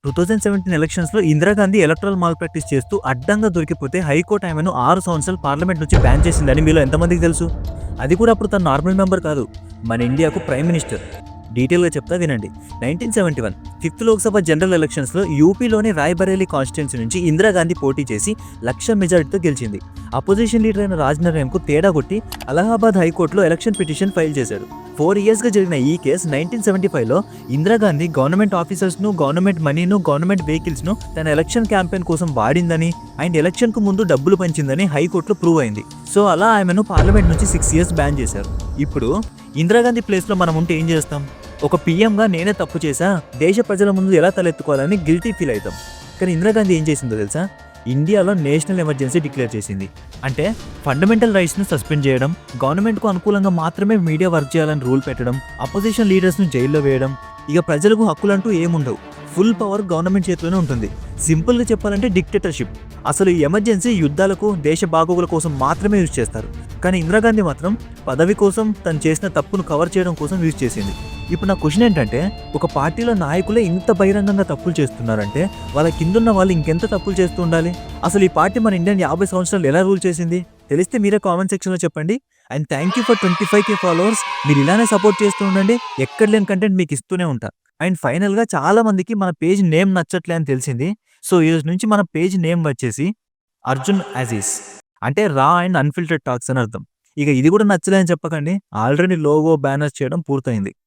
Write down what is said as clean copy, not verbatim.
2017 ఎలక్షన్స్‌లో Indira Gandhi electoral mall practice చేస్తూ అడ్డంగా దొరికిపోతే హైకోర్ట్ ఆమెను 6 సంవత్సరాలు పార్లమెంట్ నుంచి బ్యాన్ చేసిందని మీలో ఎంతమందికి తెలుసు? అది కూడా అప్పుడు తను నార్మల్ మెంబర్ కాదు. మన ఇండియాకు ప్రైమ్ మినిస్టర్. డీటెయిల్‌గా చెప్తా వినండి. 1971 ఫిఫ్త్ లోక్‌సభ జనరల్ ఎలక్షన్స్‌లో యూపీలోని రాయ్‌బరేలీ కాన్స్టిట్యుయెన్సీ నుంచి ఇందిరాగాంధీ పోటీ చేసి లక్ష మెజారిటీతో గెలిచింది. అపోజిషన్ లీడర్ అయిన రాజ్‌నరేంకు తేడా కొట్టి అలహాబాద్ హైకోర్టులో ఎలక్షన్ పిటిషన్ ఫైల్ చేశాడు. 4 ఇయర్స్‌గా జరిగిన ఈ కేసు 1975లో ఇందిరాగాంధీ గవర్నమెంట్ ఆఫీసర్స్‌ను, గవర్నమెంట్ మనీను, గవర్నమెంట్ వెహికల్స్‌ను తన ఎలక్షన్ క్యాంపెయిన్ కోసం వాడిందని అండ్ ఎలక్షన్‌కు ముందు డబ్బులు పంచిందని హైకోర్టులో ప్రూవ్ అయింది. సో అలా ఆమెను పార్లమెంట్ నుంచి 6 ఇయర్స్ బ్యాన్ చేశారు. ఇప్పుడు ఇందిరాగాంధీ ప్లేస్‌లో మనం ఉంటే ఏం చేస్తాం? ఒక పీఎంగా నేనే తప్పు చేశా, దేశ ప్రజల ముందు ఎలా తలెత్తుకోవాలని గిల్టీ ఫీల్ అవుతాం. కానీ ఇందిరాగాంధీ ఏం చేసిందో తెలుసా? ఇండియాలో నేషనల్ ఎమర్జెన్సీ డిక్లేర్ చేసింది. అంటే ఫండమెంటల్ రైట్స్ను సస్పెండ్ చేయడం, గవర్నమెంట్కు అనుకూలంగా మాత్రమే మీడియా వర్క్ చేయాలని రూల్ పెట్టడం, అపోజిషన్ లీడర్స్ను జైల్లో వేయడం, ఇక ప్రజలకు హక్కులంటూ ఏముండవు. ఫుల్ పవర్ గవర్నమెంట్ చేతిలోనే ఉంటుంది. సింపుల్గా చెప్పాలంటే డిక్టేటర్షిప్. అసలు ఈ ఎమర్జెన్సీ యుద్ధాలకు, దేశ బాగోగుల కోసం మాత్రమే యూజ్ చేస్తారు. కానీ ఇందిరాగాంధీ మాత్రం పదవి కోసం, తను చేసిన తప్పును కవర్ చేయడం కోసం యూజ్ చేసింది. ఇప్పుడు నా క్వశ్చన్ ఏంటంటే, ఒక పార్టీలో నాయకులే ఇంత బహిరంగంగా తప్పులు చేస్తున్నారంటే వాళ్ళ కిందున్న వాళ్ళు ఇంకెంత తప్పులు చేస్తూ ఉండాలి? అసలు ఈ పార్టీ మన ఇండియాని 50 సంవత్సరాలు ఎలా రూల్ చేసింది? తెలిస్తే మీరే కామెంట్ సెక్షన్లో చెప్పండి. And thank you for 25K followers. మీరు ఇలానే సపోర్ట్ చేస్తూ ఉండండి. ఎక్కడ లేని కంటెంట్ మీకు ఇస్తూనే ఉంటా. అండ్ ఫైనల్గా చాలా మందికి మన పేజ్ నేమ్ నచ్చట్లే అని తెలిసింది. సో ఈ రోజు నుంచి మన పేజ్ నేమ్ వచ్చేసి అర్జున్ అజీజ్, అంటే రా అండ్ అన్ఫిల్టర్డ్ టాక్స్ అని అర్థం. ఇక ఇది కూడా నచ్చలే అని చెప్పకండి. ఆల్రెడీ లోగో, బ్యానర్స్ చేయడం పూర్తయింది.